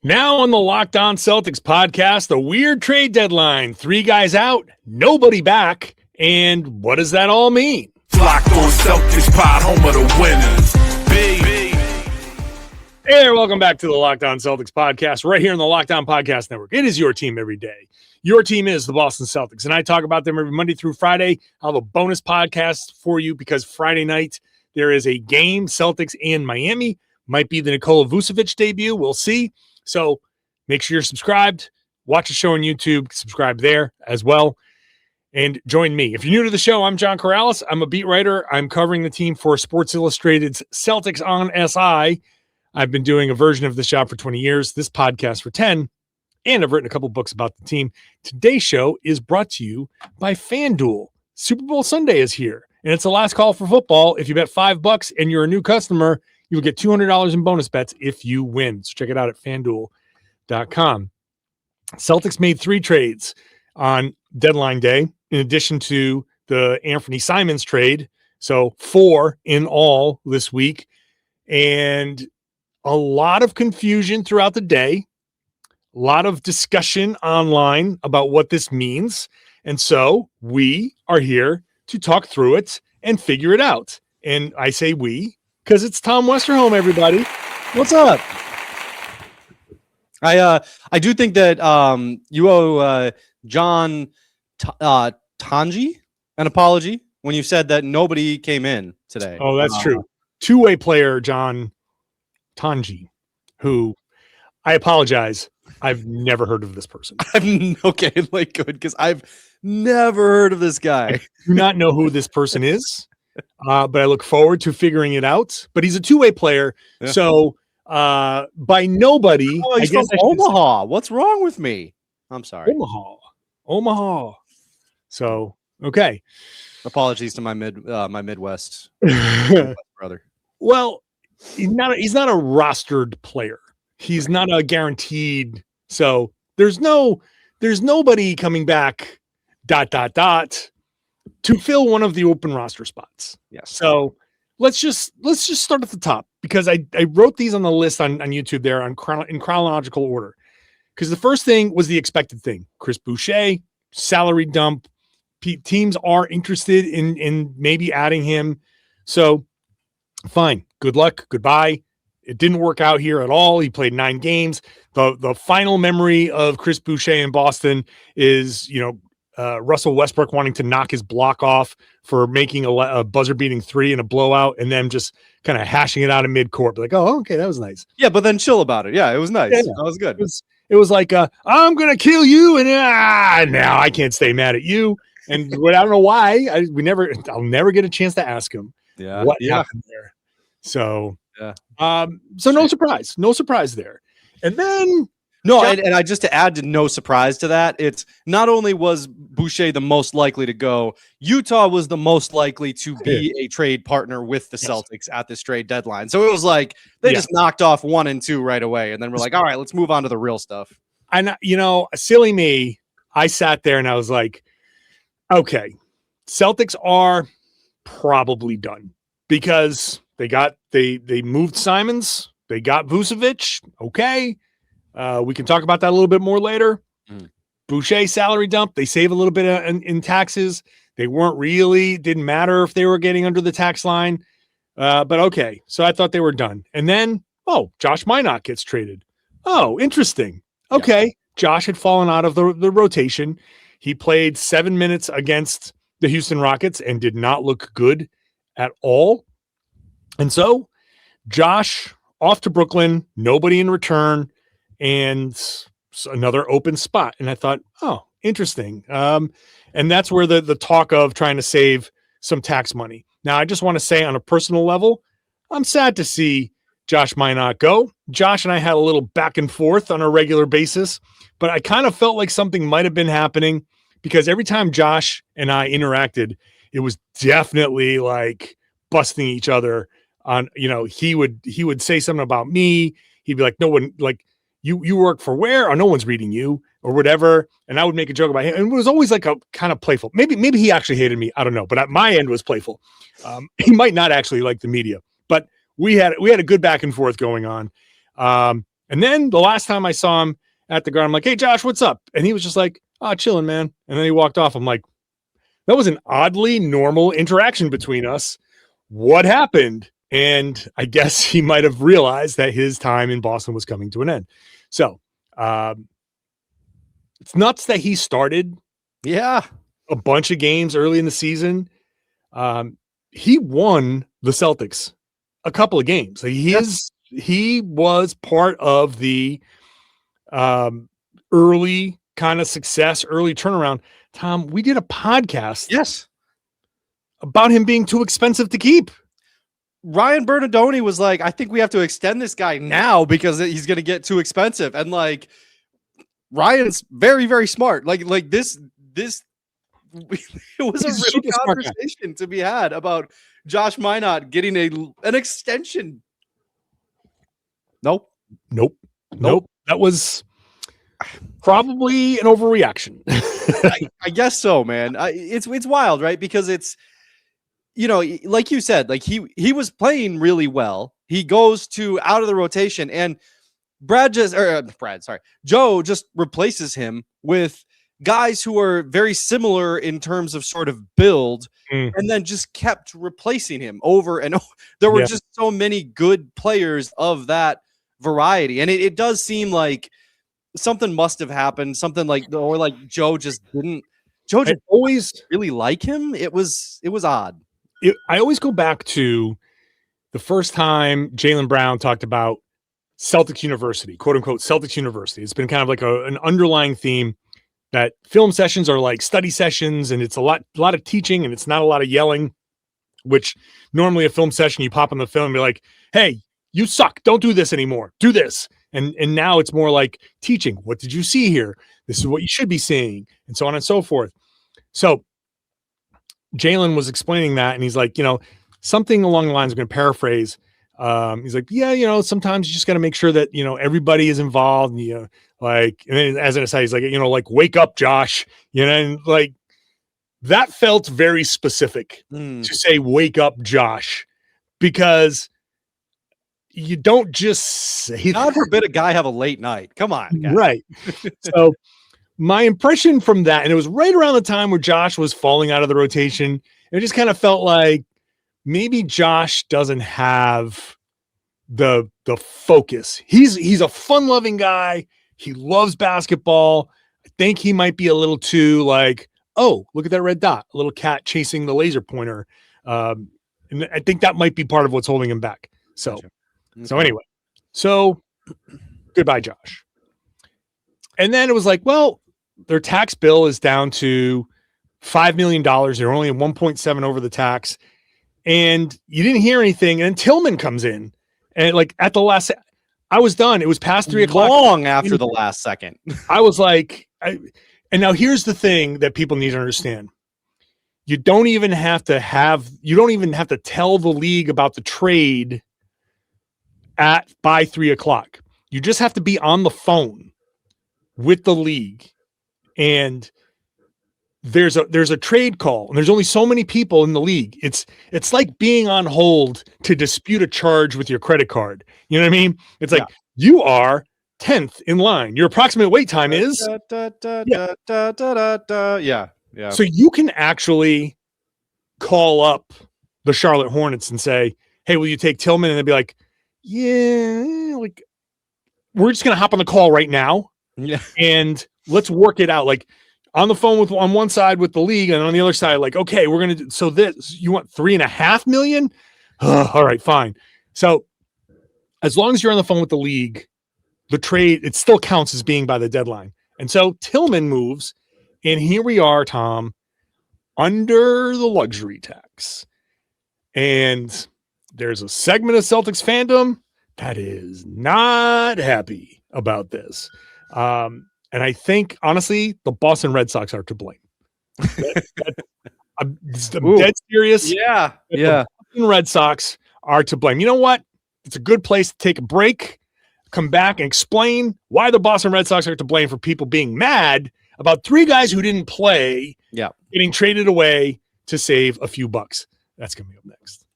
Now on the Locked On Celtics podcast, the weird trade deadline. 3 guys out, nobody back. And what does that all mean? Locked On Celtics pod, home of the winners. Hey there, welcome back to the Locked On Celtics podcast, right here on the Locked On Podcast Network. It is your team every day. Your team is the Boston Celtics, and I talk about them every Monday through Friday. I'll have a bonus podcast for you because Friday night there is a game, Celtics and Miami. Might be the Nikola Vucevic debut. We'll see. So make sure you're subscribed. Watch the show on YouTube. Subscribe there as well. And join me. If you're new to the show, I'm John Karalis. I'm a beat writer. I'm covering the team for Sports Illustrated's Celtics on SI. I've been doing a version of this job for 20 years, this podcast for 10, and I've written a couple books about the team. Today's show is brought to you by FanDuel. Super Bowl Sunday is here, and it's the last call for football. If you bet $5 and you're a new customer, you'll get $200 in bonus bets if you win. So check it out at FanDuel.com. Celtics made 3 trades on deadline day, in addition to the Anthony Simons trade. So 4 in all this week. And a lot of confusion throughout the day, a lot of discussion online about what this means. And so we are here to talk through it and figure it out. And I say we, because it's Tom Westerholm, everybody. What's up? I do think that you owe John Tanji an apology when you said that nobody came in today. Oh, that's true. Two-way player John Tanji, who I apologize. I've never heard of this person. Okay, like good, because I've never heard of this guy. I do not know who this person is. But I look forward to figuring it out. But he's a two-way player. Yeah. So by nobody, I guess from Omaha. What's wrong with me? I'm sorry. Omaha. So, okay. Apologies to my Midwest brother. Well, he's not a rostered player. He's not a guaranteed. So there's nobody coming back, ... to fill one of the open roster spots. Yes. So let's just start at the top, because I wrote these on the list on YouTube there in chronological order. Because the first thing was the expected thing. Chris Boucher, salary dump. Teams are interested in maybe adding him. So fine. Good luck. Goodbye. It didn't work out here at all. He played 9 games. The final memory of Chris Boucher in Boston is, Russell Westbrook wanting to knock his block off for making a buzzer-beating 3 in a blowout, and then just kind of hashing it out in midcourt. Like, oh, okay, that was nice. Yeah, but then chill about it. Yeah, it was nice. Yeah, that was good. It was like, I'm going to kill you, and now I can't stay mad at you. And I don't know why. I'll never get a chance to ask him what happened there. So, so no surprise there. And then... No, and I just to add to no surprise to that, it's not only was Boucher the most likely to go, Utah was the most likely to be a trade partner with the Celtics at this trade deadline. So it was like they just knocked off 1 and 2 right away, and then we're like, all right, let's move on to the real stuff. And silly me, I sat there and I was like, okay, Celtics are probably done, because they moved Simons, they got Vucevic, okay. We can talk about that a little bit more later. Boucher salary dump. They save a little bit in taxes. They didn't matter if they were getting under the tax line. But okay. So I thought they were done. And then, Josh Minott gets traded. Oh, interesting. Okay. Yeah. Josh had fallen out of the rotation. He played 7 minutes against the Houston Rockets and did not look good at all. And so Josh off to Brooklyn, nobody in return, and another open spot. And I thought, oh, interesting. And that's where the talk of trying to save some tax money. Now, I just want to say on a personal level, I'm sad to see Josh Minott go. Josh and I had a little back and forth on a regular basis, but I kind of felt like something might have been happening, because every time Josh and I interacted, it was definitely like busting each other on, he would say something about me. He'd be like, no one, like, you work for where? Or no one's reading you or whatever. And I would make a joke about him. And it was always like a kind of playful. Maybe he actually hated me. I don't know. But at my end was playful. He might not actually like the media, but we had a good back and forth going on. And then the last time I saw him at the ground, I'm like, hey, Josh, what's up? And he was just like, oh, chilling, man. And then he walked off. I'm like, that was an oddly normal interaction between us. What happened? And I guess he might have realized that his time in Boston was coming to an end. So it's nuts that he started a bunch of games early in the season. He won the Celtics a couple of games. He was part of the early kind of success, early turnaround. Tom, we did a podcast about him being too expensive to keep. Ryan Bernardoni was like, I think we have to extend this guy now because he's going to get too expensive. And like, Ryan's very, very smart. Like this, it was a real conversation to be had about Josh Minott getting an extension. Nope. That was probably an overreaction. I guess so, man. It's wild, right? Because it's, like you said, like he was playing really well. He goes to out of the rotation, and Joe just replaces him with guys who are very similar in terms of sort of build, and then just kept replacing him over and over. There were just so many good players of that variety, and it does seem like something must have happened. Something like Joe just always really like him. It was odd. I always go back to the first time Jaylen Brown talked about Celtics University, quote unquote, Celtics University. It's been kind of like an underlying theme that film sessions are like study sessions, and it's a lot of teaching, and it's not a lot of yelling, which normally a film session, you pop on the film and be like, hey, you suck. Don't do this anymore. Do this. And now it's more like teaching. What did you see here? This is what you should be seeing, and so on and so forth. So Jaylen was explaining that, and he's like, something along the lines, I'm going to paraphrase. He's like, sometimes you just got to make sure that, everybody is involved. And, and then as an aside, he's like, wake up, Josh, and like that felt very specific to say, wake up, Josh, because you don't just say, God forbid a guy have a late night. Come on. Guys. Right. So my impression from that, and it was right around the time where Josh was falling out of the rotation, it just kind of felt like maybe Josh doesn't have the focus. He's a fun-loving guy. He loves basketball. I think he might be a little too like, oh, look at that red dot, a little cat chasing the laser pointer. And I think that might be part of what's holding him back. So, gotcha. So anyway, goodbye, Josh. And then it was like, well, their tax bill is down to $5 million. They're only at 1.7 over the tax. And you didn't hear anything. And Tillman comes in, and like at the last, I was done. It was past 3 o'clock. Long after the last second. I was like, and now here's the thing that people need to understand. You don't even have to tell the league about the trade by 3 o'clock. You just have to be on the phone with the league, and there's a trade call, and there's only so many people in the league. It's like being on hold to dispute a charge with your credit card. You know what I mean? It's like you are 10th in line. Your approximate wait time is yeah. So you can actually call up the Charlotte Hornets and say, "Hey, will you take Tillman?" And they'd be like, "Yeah, like we're just gonna hop on the call right now, and let's work it out." Like on the phone on one side with the league, and on the other side, like, okay, we're gonna do so. This you want $3.5 million? All right, fine. So as long as you're on the phone with the league, the trade it still counts as being by the deadline. And so Tillman moves, and here we are, Tom, under the luxury tax, and there's a segment of Celtics fandom that is not happy about this. And I think, honestly, the Boston Red Sox are to blame. I'm dead serious. Yeah. The Boston Red Sox are to blame. You know what? It's a good place to take a break, come back and explain why the Boston Red Sox are to blame for people being mad about 3 guys who didn't play getting traded away to save a few bucks. That's coming up next.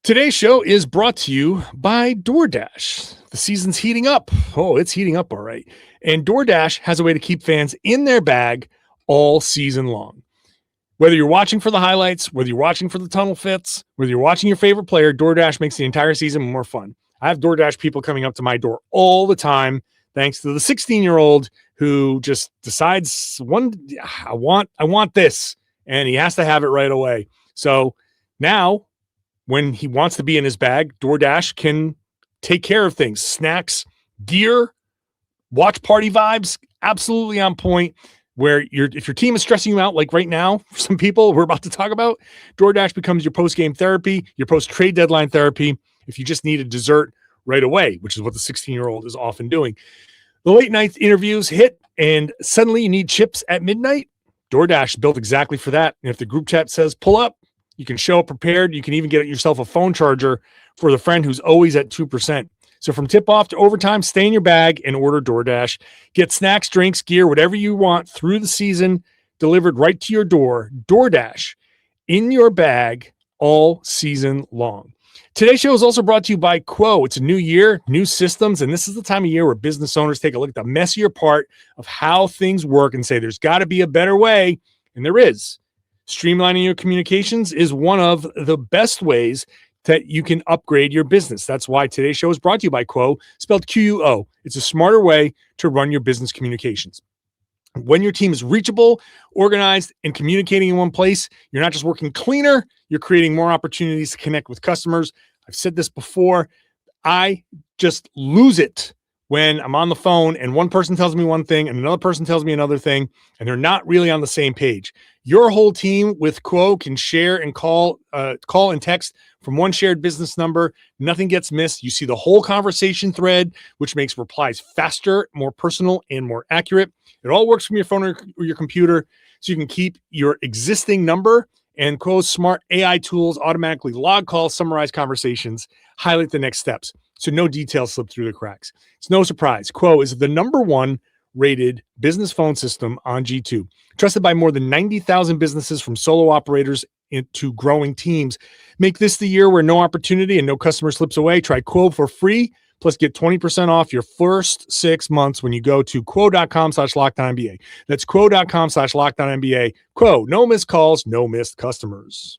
Today's show is brought to you by DoorDash. The season's heating up. Oh, it's heating up all right. And DoorDash has a way to keep fans in their bag all season long. Whether you're watching for the highlights, whether you're watching for the tunnel fits, whether you're watching your favorite player, DoorDash makes the entire season more fun. I have DoorDash people coming up to my door all the time, thanks to the 16-year-old who just decides, I want this, and he has to have it right away. So now, when he wants to be in his bag, DoorDash can take care of things. Snacks, gear, watch party vibes, absolutely on point. Where if your team is stressing you out, like right now, for some people we're about to talk about, DoorDash becomes your post-game therapy, your post-trade deadline therapy, if you just need a dessert right away, which is what the 16-year-old is often doing. The late night interviews hit, and suddenly you need chips at midnight. DoorDash built exactly for that. And if the group chat says pull up, you can show up prepared. You can even get yourself a phone charger for the friend who's always at 2%. So from tip-off to overtime, stay in your bag and order DoorDash. Get snacks, drinks, gear, whatever you want through the season, delivered right to your door. DoorDash, in your bag all season long. Today's show is also brought to you by Quo. It's a new year, new systems, and this is the time of year where business owners take a look at the messier part of how things work and say there's got to be a better way, and there is. Streamlining your communications is one of the best ways that you can upgrade your business. That's why today's show is brought to you by Quo, spelled Quo. It's a smarter way to run your business communications. When your team is reachable, organized, and communicating in one place, you're not just working cleaner, you're creating more opportunities to connect with customers. I've said this before. I just lose it when I'm on the phone and one person tells me one thing and another person tells me another thing, and they're not really on the same page. Your whole team with Quo can share and call and text from one shared business number. Nothing gets missed. You see the whole conversation thread, which makes replies faster, more personal, and more accurate. It all works from your phone or your computer, so you can keep your existing number, and Quo's smart AI tools automatically log calls, summarize conversations, highlight the next steps, so no details slip through the cracks. It's no surprise. Quo is the #1 rated business phone system on G2, trusted by more than 90,000 businesses from solo operators into growing teams. Make this the year where no opportunity and no customer slips away. Try Quo for free, plus get 20% off your first 6 months when you go to quo.com/LockedOnNBA. That's quo.com/LockedOnNBA. Quo, no missed calls, no missed customers.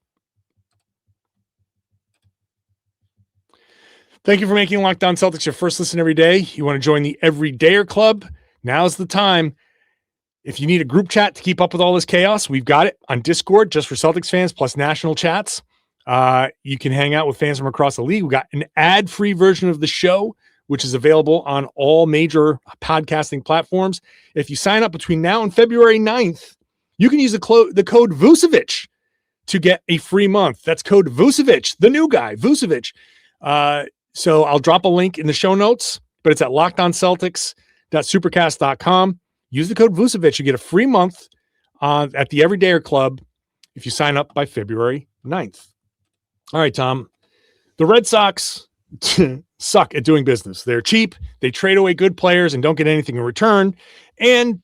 Thank you for making Locked On Celtics your first listen every day. You want to join the Everydayer Club? Now's the time. If you need a group chat to keep up with all this chaos, we've got it on Discord just for Celtics fans, plus national chats. You can hang out with fans from across the league. We've got an ad-free version of the show, which is available on all major podcasting platforms. If you sign up between now and February 9th, you can use the code Vucevic to get a free month. That's code Vucevic, the new guy, Vucevic. So I'll drop a link in the show notes, but it's at lockedonceltics.supercast.com. Use the code Vucevic. You get a free month at the Everydayer Club if you sign up by February 9th. All right, Tom. The Red Sox suck at doing business. They're cheap. They trade away good players and don't get anything in return. And,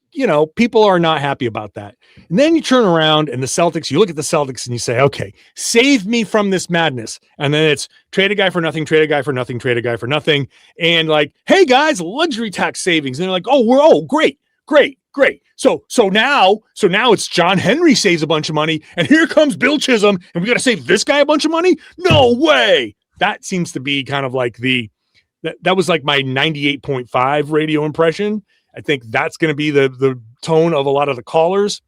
people are not happy about that. And then you turn around and the Celtics, you look at the Celtics and you say, okay, save me from this madness. And then it's trade a guy for nothing, trade a guy for nothing, trade a guy for nothing. And like, hey guys, luxury tax savings. And they're like, great. So now it's John Henry saves a bunch of money, and here comes Bill Chisholm, and we got to save this guy a bunch of money? No way. That seems to be kind of like that was like my 98.5 radio impression. I think that's going to be the tone of a lot of the callers.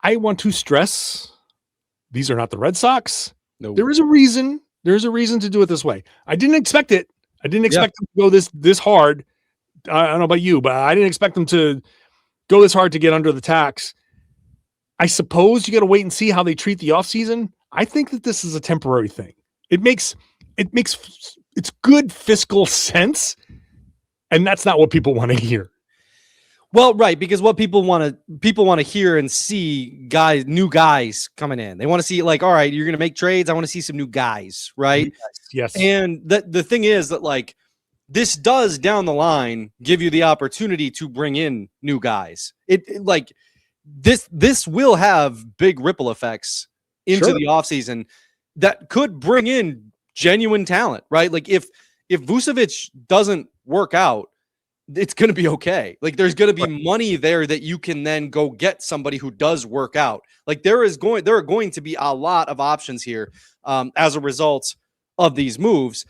I want to stress, these are not the Red Sox. No. There is a reason. There's a reason to do it this way. I didn't expect it. I didn't expect them to go this hard. I don't know about you, but I didn't expect them to go this hard to get under the tax. I suppose you got to wait and see how they treat the offseason. I think that this is a temporary thing. It makes it's good fiscal sense, and that's not what people want to hear. Well, right, because what people want to hear and see new guys coming in. They want to see, like, all right, you're going to make trades. I want to see some new guys, right? Yes. And the thing is that, like, this does down the line give you the opportunity to bring in new guys. This will have big ripple effects into the offseason. that could bring in genuine talent, right? Like if Vucevic doesn't work out, it's going to be okay. Like there's going to be money there that you can then go get somebody who does work out. Like there are going to be a lot of options here as a result of these moves.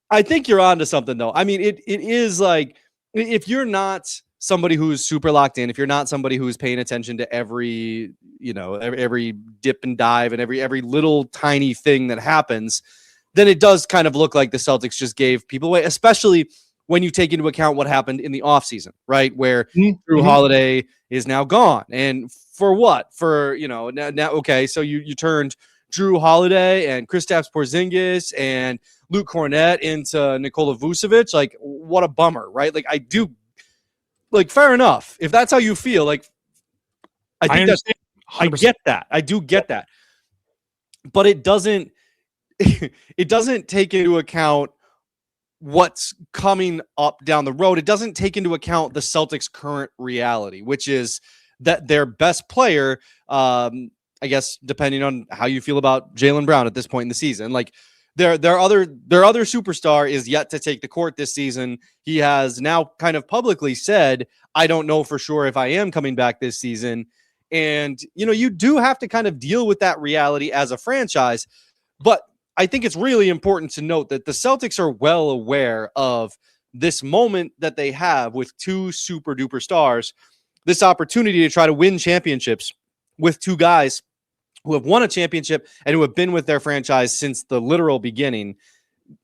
I think you're onto something though. I mean, it is like, if you're not somebody who's super locked in, if you're not somebody who's paying attention to every dip and dive and every little tiny thing that happens, then it does kind of look like the Celtics just gave people away, especially when you take into account what happened in the offseason, right? Where Drew Holiday is now gone. And for what? For, now okay, so you turned Drew Holiday and Kristaps Porzingis and Luke Cornett into Nikola Vucevic. Like, what a bummer, right? Like, fair enough. If that's how you feel, like, I get that. I do get that. But it doesn't take into account what's coming up down the road. It doesn't take into account the Celtics' current reality, which is that their best player, I guess, depending on how you feel about Jaylen Brown at this point in the season, like their other superstar is yet to take the court this season. He has now kind of publicly said, I don't know for sure if I am coming back this season. And, you do have to kind of deal with that reality as a franchise. But I think it's really important to note that the Celtics are well aware of this moment that they have with two super duper stars, this opportunity to try to win championships with two guys who have won a championship and who have been with their franchise since the literal beginning.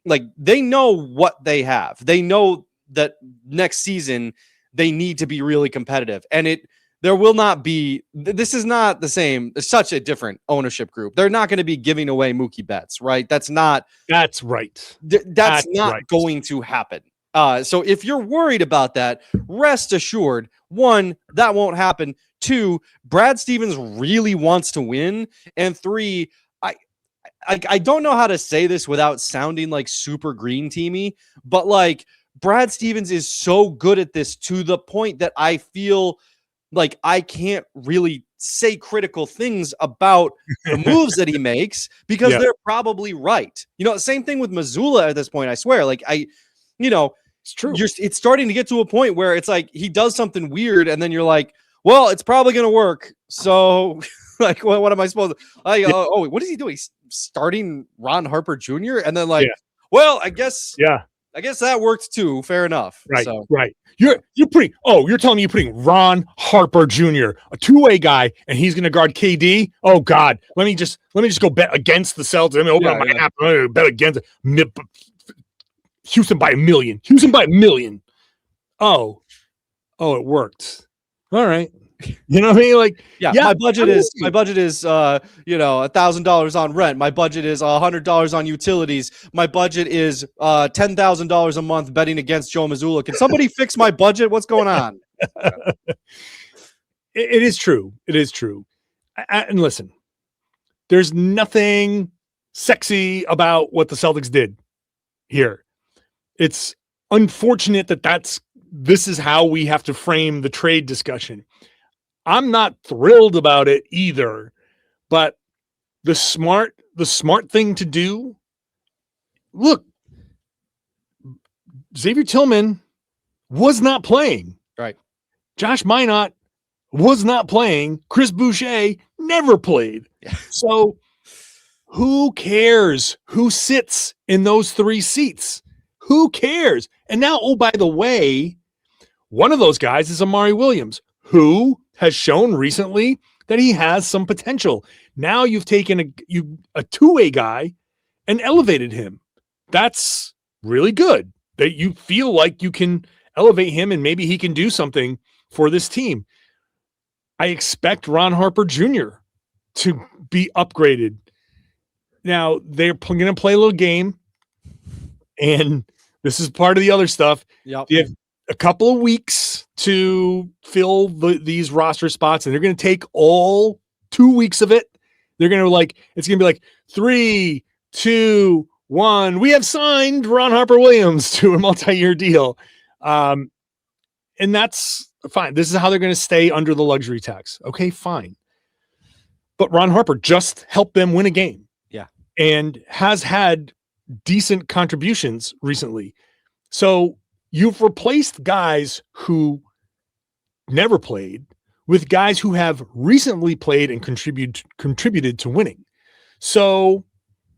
Like, they know what they have. They know that next season they need to be really competitive. And there will not be, this is not the same, it's such a different ownership group. They're not going to be giving away Mookie Betts, right? That's right. That's not right. Going to happen. So if you're worried about that, rest assured, one, that won't happen. Two, Brad Stevens really wants to win. And three, I don't know how to say this without sounding like super green teamy, but like Brad Stevens is so good at this to the point that I feel like I can't really say critical things about the moves that he makes because they're probably right. Same thing with Missoula at this point, I swear. Like it's true. It's starting to get to a point where it's like he does something weird and then you're like, well, it's probably going to work. So like, what am I supposed to, what is he doing? He's starting Ron Harper Jr. And then well, I guess that worked too. Fair enough. Right. So. Right. You're telling me you're putting Ron Harper Jr., a two-way guy, and he's going to guard KD. Oh God. Let me just go bet against the Celtics. Let me open up my app. Bet against Houston by a million. Oh, it worked. All right. You know what I mean? Like, my budget is $1,000 on rent. My budget is $100 on utilities. My budget is $10,000 a month betting against Joe Mazzulla. Can somebody fix my budget? What's going on? It is true. It is true. And listen, there's nothing sexy about what the Celtics did here. It's unfortunate that this is how we have to frame the trade discussion. I'm not thrilled about it either, but the smart thing to do, look, Xavier Tillman was not playing. Right. Josh Minott was not playing. Chris Boucher never played. Yeah. So who cares who sits in those three seats? Who cares? And now, oh, by the way, one of those guys is Amari Williams, who has shown recently that he has some potential. Now you've taken a two-way guy and elevated him. That's really good that you feel like you can elevate him and maybe he can do something for this team. I expect Ron Harper Jr. to be upgraded. Now they're going to play a little game, and this is part of the other stuff. Yep. They have a couple of weeks to fill these roster spots, and they're going to take all 2 weeks of it. They're going to it's going to be like 3, 2, 1. We have signed Ron Harper Williams to a multi-year deal. And that's fine. This is how they're going to stay under the luxury tax. Okay, fine. But Ron Harper just helped them win a game. Yeah. and has had decent contributions recently. So you've replaced guys who never played with guys who have recently played and contributed to winning. So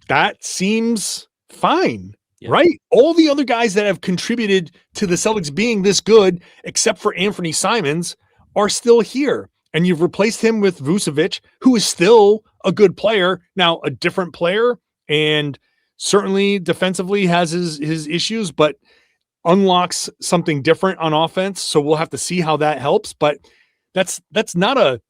that seems fine, right? All the other guys that have contributed to the Celtics being this good, except for Anthony Simons, are still here. And you've replaced him with Vucevic, who is still a good player. Now, a different player, and certainly defensively has his issues, but unlocks something different on offense. So we'll have to see how that helps. But that's not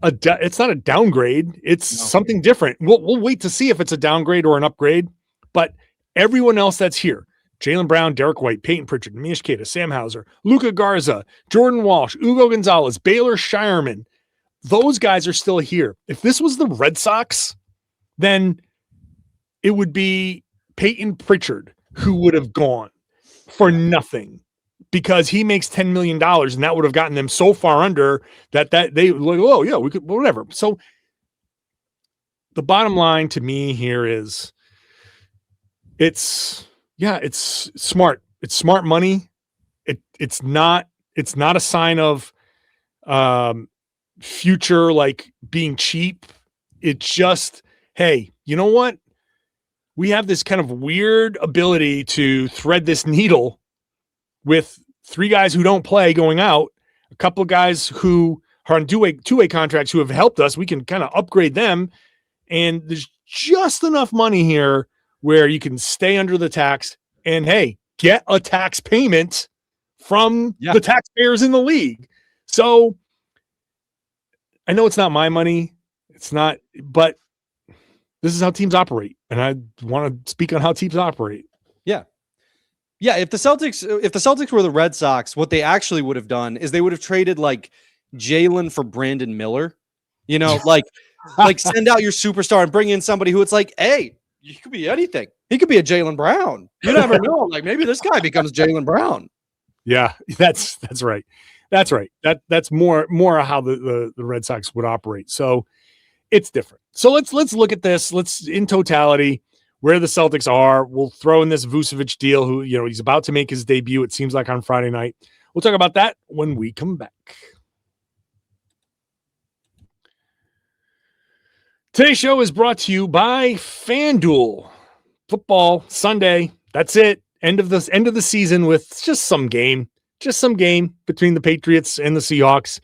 it's not a downgrade. It's something different. We'll wait to see if it's a downgrade or an upgrade. But everyone else that's here, Jaylen Brown, Derek White, Payton Pritchard, Minish Keita, Sam Hauser, Luka Garza, Jordan Walsh, Ugo Gonzalez, Baylor Shireman, those guys are still here. If this was the Red Sox, then it would be Payton Pritchard who would have gone for nothing, because he makes $10 million, and that would have gotten them so far under that they like, oh yeah, we could, whatever. So the bottom line to me here is it's smart. It's smart money. It's not a sign of future like being cheap. It's just, hey, you know what? We have this kind of weird ability to thread this needle with 3 guys who don't play going out, a couple of guys who are on two-way contracts who have helped us. We can kind of upgrade them. And there's just enough money here where you can stay under the tax and, hey, get a tax payment from the taxpayers in the league. So I know it's not my money. It's not, but this is how teams operate. And I want to speak on how teams operate. Yeah. Yeah. If the Celtics were the Red Sox, what they actually would have done is they would have traded like Jaylen for Brandon Miller, like send out your superstar and bring in somebody who it's like, hey, he could be anything. He could be a Jaylen Brown. You never know. Like maybe this guy becomes Jaylen Brown. Yeah, that's right. That's right. That's more how the Red Sox would operate. So it's different. So let's look at this. Let's in totality where the Celtics are. We'll throw in this Vucevic deal, who he's about to make his debut. It seems like on Friday night. We'll talk about that when we come back. Today's show is brought to you by FanDuel. Football Sunday. That's it. End of the season with just some game between the Patriots and the Seahawks.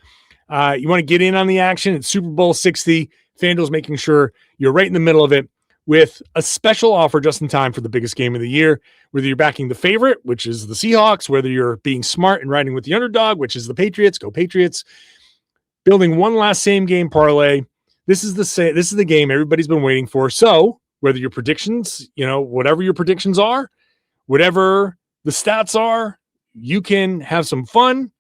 You want to get in on the action? It's Super Bowl 60. FanDuel's making sure you're right in the middle of it with a special offer just in time for the biggest game of the year. Whether you're backing the favorite, which is the Seahawks, whether you're being smart and riding with the underdog, which is the Patriots, go Patriots. Building one last same game parlay. This is the game everybody's been waiting for. So whether your predictions, whatever your predictions are, whatever the stats are, you can have some fun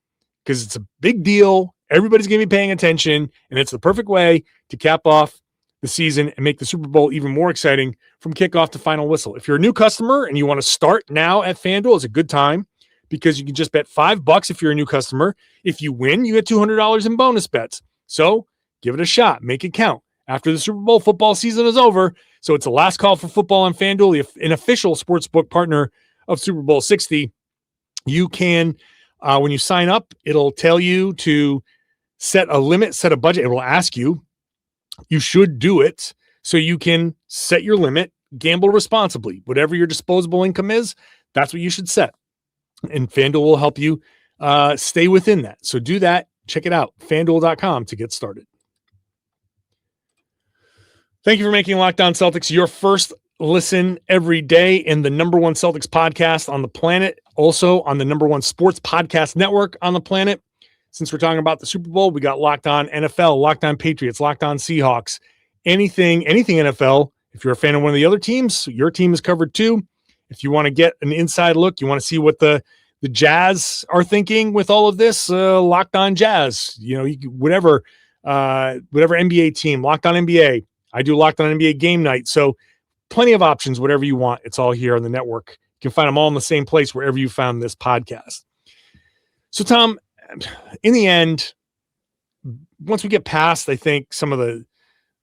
because it's a big deal. Everybody's going to be paying attention, and it's the perfect way to cap off the season and make the Super Bowl even more exciting from kickoff to final whistle. If you're a new customer and you want to start now at FanDuel, it's a good time because you can just bet $5 if you're a new customer. If you win, you get $200 in bonus bets. So give it a shot. Make it count. After the Super Bowl football season is over, so it's the last call for football on FanDuel, an official sportsbook partner of Super Bowl 60. You can, when you sign up, it'll tell you to set a limit, set a budget. It will ask you. You should do it so you can set your limit, gamble responsibly. Whatever your disposable income is, that's what you should set. And FanDuel will help you stay within that. So do that. Check it out. FanDuel.com to get started. Thank you for making Locked On Celtics your first listen every day and the number one Celtics podcast on the planet. Also on the number one sports podcast network on the planet. Since we're talking about the Super Bowl, we got Locked On NFL, Locked On Patriots, Locked On Seahawks, anything NFL. If you're a fan of one of the other teams, your team is covered too. If you want to get an inside look, you want to see what the Jazz are thinking with all of this, Locked On Jazz, whatever NBA team, Locked On NBA. I do Locked On NBA game night. So plenty of options, whatever you want. It's all here on the network. You can find them all in the same place wherever you found this podcast. So Tom, in the end, once we get past, I think some of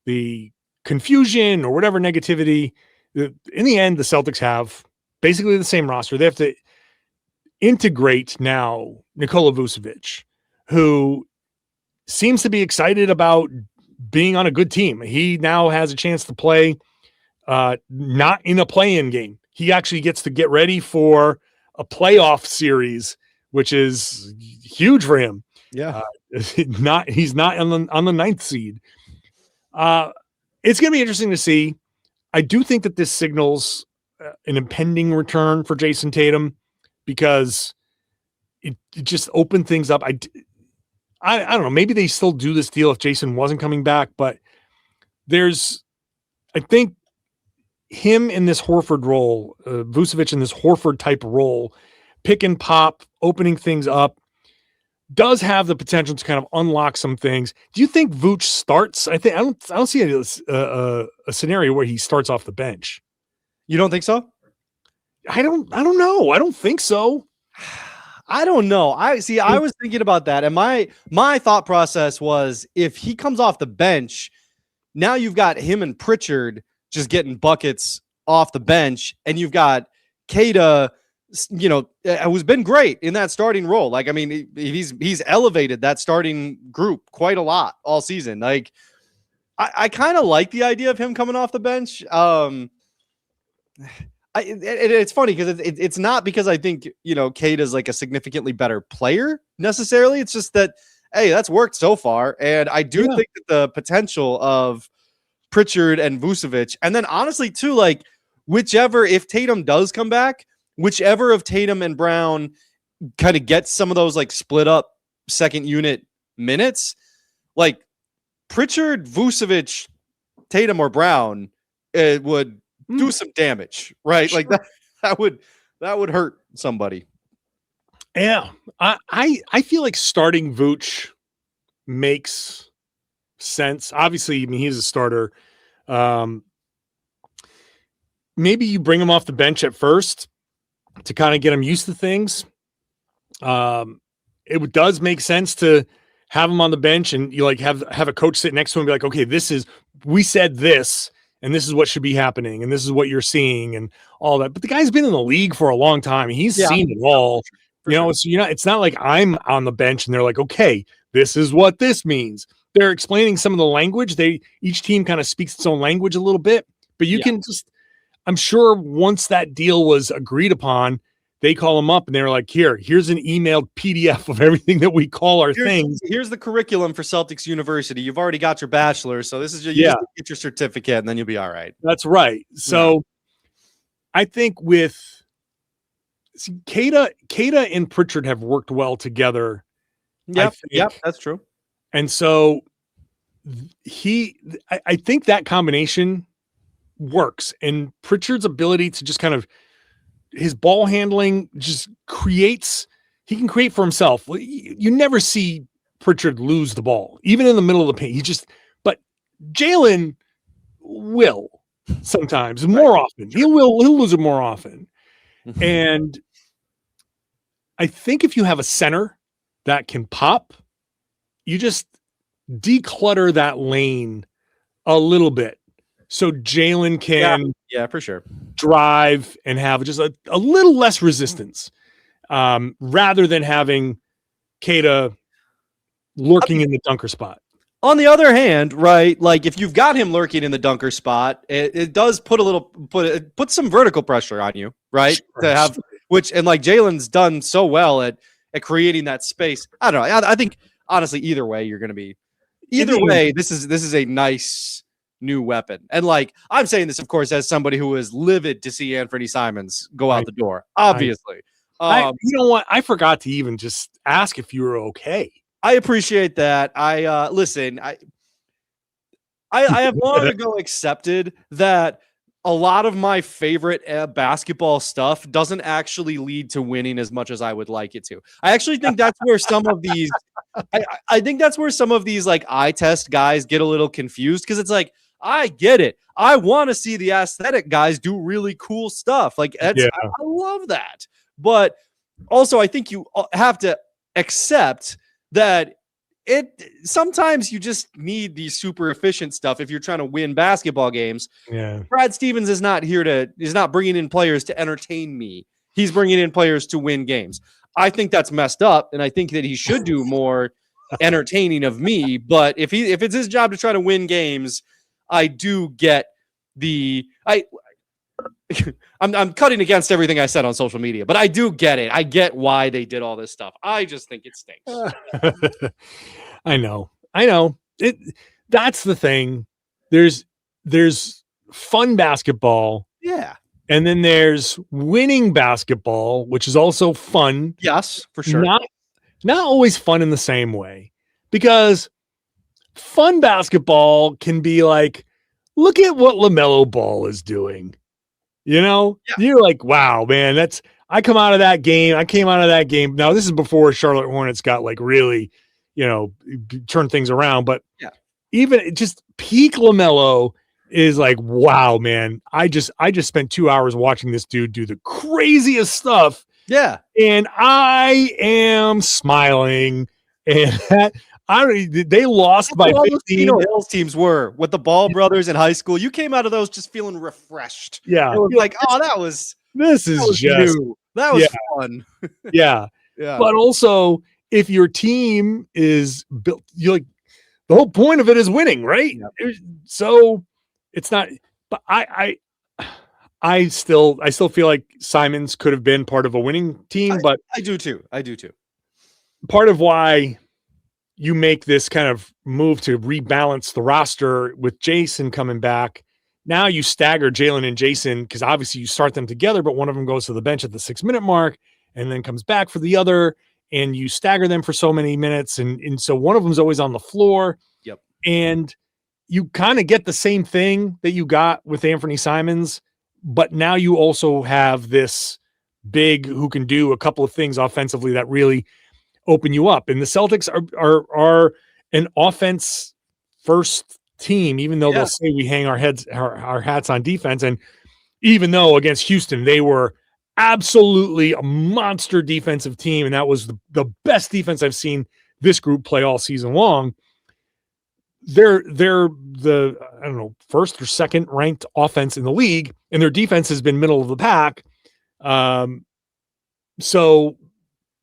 the confusion or whatever negativity, in the end, the Celtics have basically the same roster. They have to integrate now Nikola Vucevic, who seems to be excited about being on a good team. He now has a chance to play not in a play-in game. He actually gets to get ready for a playoff series, which is huge for him. Yeah. He's not on the ninth seed. It's going to be interesting to see. I do think that this signals an impending return for Jayson Tatum because it just opened things up. I don't know. Maybe they still do this deal if Jayson wasn't coming back, but I think him in this Horford role, Vucevic in this Horford type role, pick and pop, opening things up, does have the potential to kind of unlock some things. Do you think Vooch starts? I don't see a scenario where he starts off the bench. You don't think so? I don't know. I don't think so. I don't know. I was thinking about that, and my thought process was if he comes off the bench, now you've got him and Pritchard just getting buckets off the bench, and you've got Kata, who's been great in that starting role. Like, I mean, he's elevated that starting group quite a lot all season. Like, I kind of like the idea of him coming off the bench. It's funny because it's not because I think Kate is like a significantly better player necessarily. It's just that, hey, that's worked so far, and I do think that the potential of Pritchard and Vucevic, and then honestly too, like if Tatum does come back, whichever of Tatum and Brown kind of gets some of those like split up second unit minutes, like Pritchard, Vucevic, Tatum, or Brown, it would do some damage, right? Sure. Like that would hurt somebody. Yeah. I feel like starting Vooch makes sense. Obviously, I mean, he's a starter. Maybe you bring him off the bench at first to kind of get him used to things. It does make sense to have him on the bench and you like have a coach sit next to him and be like, okay, we said this, and this is what should be happening, and this is what you're seeing, and all that. But the guy's been in the league for a long time. He's seen it all. It's not like I'm on the bench and they're like, okay, this is what this means. They're explaining some of the language. Each team kind of speaks its own language a little bit, but you can just, I'm sure once that deal was agreed upon, they call them up and they're like, here's an emailed PDF of everything that we call our things. Here's the curriculum for Celtics University. You've already got your bachelor's, so this is just get your certificate and then you'll be all right. That's right. So I think with Kata and Pritchard have worked well together. Yep, that's true. And so I think that combination works, and Pritchard's ability to just kind of his ball handling just he can create for himself. You never see Pritchard lose the ball, even in the middle of the paint. But Jaylen will sometimes, more often. He'll lose it more often. And I think if you have a center that can pop, you just declutter that lane a little bit. So Jaylen can for sure drive and have just a little less resistance rather than having Kata lurking in the dunker spot. On the other hand, right, like if you've got him lurking in the dunker spot, it does put some vertical pressure on you, right? Sure. To have and like Jaylen's done so well at creating that space. I don't know. I think honestly, either way, you're going to be this is a nice new weapon. And like I'm saying this, of course, as somebody who is livid to see Anthony Simons go out the door. Obviously, you know what? I forgot to even just ask if you were okay. I appreciate that. Listen. I have long ago accepted that a lot of my favorite basketball stuff doesn't actually lead to winning as much as I would like it to. I actually think that's where some of these. I think that's where some of these like eye test guys get a little confused because it's like I get it. I want to see the aesthetic guys do really cool stuff. Like I love that, but also I think you have to accept that sometimes you just need the super efficient stuff if you're trying to win basketball games. Yeah. Brad Stevens is not bringing in players to entertain me. He's bringing in players to win games. I think that's messed up, and I think that he should do more entertaining of me. But if it's his job to try to win games, I do get I'm cutting against everything I said on social media, but I do get it. I get why they did all this stuff. I just think it stinks. I know. That's the thing. There's fun basketball. Yeah. And then there's winning basketball, which is also fun. Yes, for sure. Not always fun in the same way, because fun basketball can be like, look at what LaMelo Ball is doing. You're like, wow, man, I came out of that game. Now, this is before Charlotte Hornets got like really, turn things around. But even just peak LaMelo is like, wow, man, I just spent 2 hours watching this dude do the craziest stuff. Yeah. And I am smiling. And they lost by 15. Hills teams were with the Ball brothers in high school. You came out of those just feeling refreshed. Yeah. You're like, oh, that was fun. Yeah. Yeah. But also, if your team is built, the whole point of it is winning, right? Yeah. So it's not, but I still feel like Simons could have been part of a winning team, but I do too. Part of why you make this kind of move to rebalance the roster with Jayson coming back. Now you stagger Jaylen and Jayson, because obviously you start them together, but one of them goes to the bench at the 6-minute mark and then comes back for the other, and you stagger them for so many minutes. And so one of them's always on the floor. Yep. And you kind of get the same thing that you got with Anthony Simons, but now you also have this big who can do a couple of things offensively that really open you up. And the Celtics are an offense first team, even though they'll say we hang our hats on defense. And even though against Houston, they were absolutely a monster defensive team, and that was the best defense I've seen this group play all season long. They're the, I don't know, first or second ranked offense in the league, and their defense has been middle of the pack. So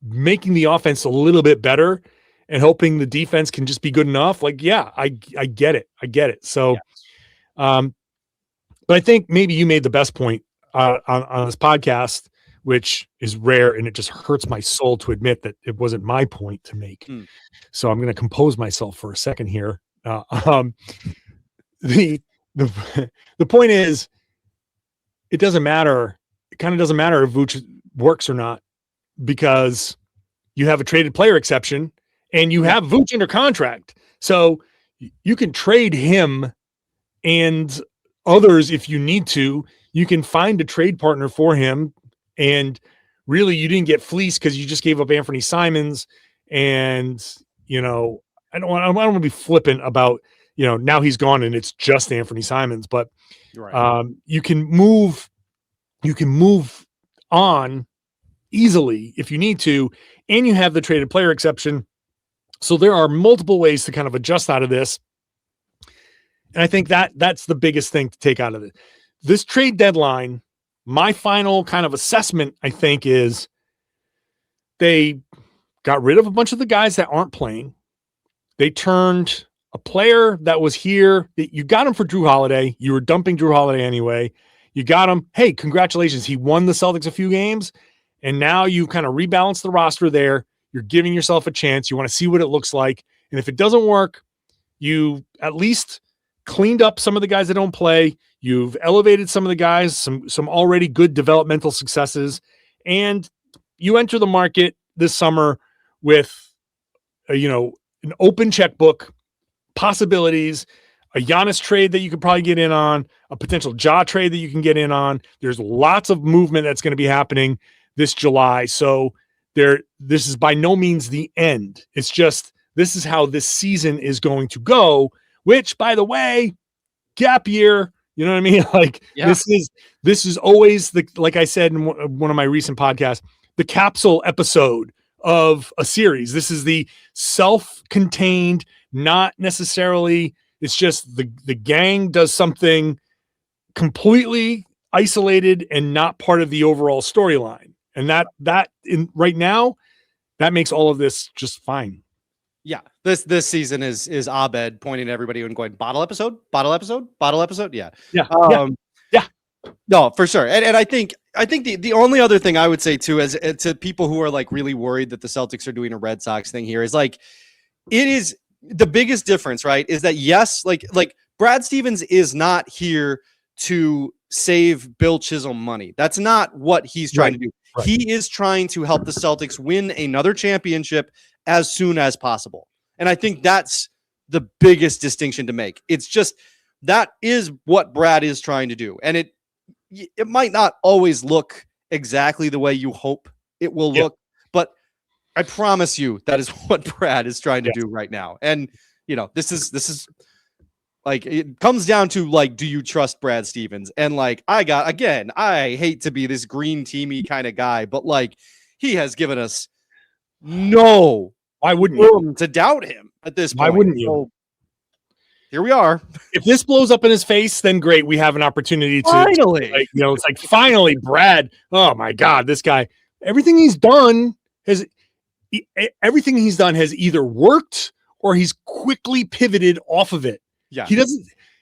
making the offense a little bit better and hoping the defense can just be good enough. Like, yeah, I get it. So, but I think maybe you made the best point on this podcast, which is rare, and it just hurts my soul to admit that it wasn't my point to make. So I'm going to compose myself for a second here. The point is, it doesn't matter. It kind of doesn't matter if Vooch works or not, because you have a traded player exception and you have Vooch under contract. So you can trade him and others if you need to. You can find a trade partner for him. And really, you didn't get fleeced because you just gave up Anthony Simons. And, I don't want to be flippant about, now he's gone and it's just Anthony Simons, but you can move on easily if you need to, and you have the traded player exception. So there are multiple ways to kind of adjust out of this. And I think that's the biggest thing to take out of it. This trade deadline, my final kind of assessment, I think, is they got rid of a bunch of the guys that aren't playing. They turned a player that was here. You got him for Drew Holiday. You were dumping Drew Holiday anyway. You got him. Hey, congratulations. He won the Celtics a few games. And now you kind of rebalance the roster there. You're giving yourself a chance. You want to see what it looks like. And if it doesn't work, you at least cleaned up some of the guys that don't play. You've elevated some of the guys, some already good developmental successes. And you enter the market this summer with, an open checkbook, possibilities, a Giannis trade that you could probably get in on, a potential Ja trade that you can get in on. There's lots of movement that's going to be happening this July. So this is by no means the end. It's just, this is how this season is going to go, which, by the way, gap year, you know what I mean? Like, this is always like I said in one of my recent podcasts, the capsule episode of a series. This is the self-contained, not necessarily, it's just the gang does something completely isolated and not part of the overall storyline. And that in right now, that makes all of this just fine. Yeah, this season is Abed pointing at everybody and going, bottle episode. Yeah. Yeah. No, for sure. And I think the only other thing I would say too, as to people who are like really worried that the Celtics are doing a Red Sox thing here, is like, it is the biggest difference, right? Is that yes, like Brad Stevens is not here to save Bill Chisholm money. That's not what he's trying to do. Right. He is trying to help the Celtics win another championship as soon as possible. And I think that's the biggest distinction to make. It's just, that is what Brad is trying to do. And it might not always look exactly the way you hope it will look, but I promise you that is what Brad is trying to do right now. And, you know, this is like, it comes down to like, do you trust Brad Stevens? And like, I hate to be this green teamy kind of guy, but like, he has given us no why wouldn't you to doubt him at this point. Why wouldn't you? So, here we are. If this blows up in his face, then great. We have an opportunity to finally, like, you know, it's like finally Brad. Oh my God, this guy, everything he's done has either worked or he's quickly pivoted off of it. Yeah.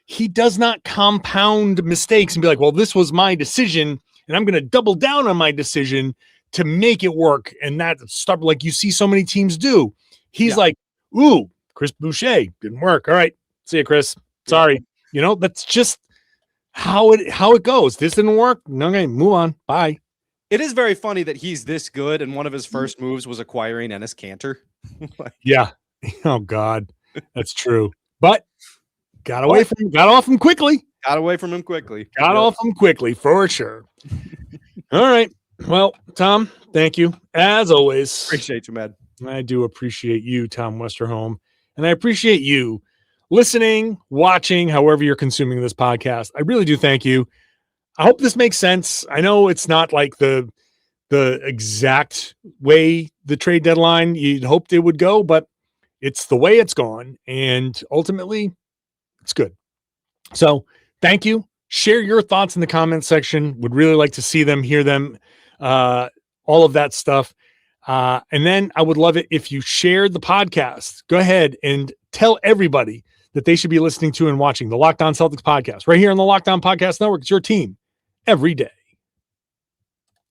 He does not compound mistakes and be like, well, this was my decision and I'm going to double down on my decision to make it work. And that stuff, like you see so many teams do. He's like, ooh, Chris Boucher didn't work. All right. See you, Chris. Sorry. You know, that's just how it goes. This didn't work. Okay, move on. Bye. It is very funny that he's this good, and one of his first moves was acquiring Enes Kanter. Yeah. Oh God, that's true. But got off him quickly. Got away from him quickly. Got off him quickly for sure. All right. Well, Tom, thank you as always. Appreciate you, man. I do appreciate you, Tom Westerholm, and I appreciate you listening, watching, however you're consuming this podcast. I really do thank you. I hope this makes sense. I know it's not like the exact way the trade deadline you'd hoped it would go, but it's the way it's gone, and ultimately it's good. So thank you. Share your thoughts in the comments section. Would really like to see them, hear them, all of that stuff. And then I would love it if you shared the podcast. Go ahead and tell everybody that they should be listening to and watching the Locked On Celtics podcast right here on the Locked On Podcast Network. It's your team every day.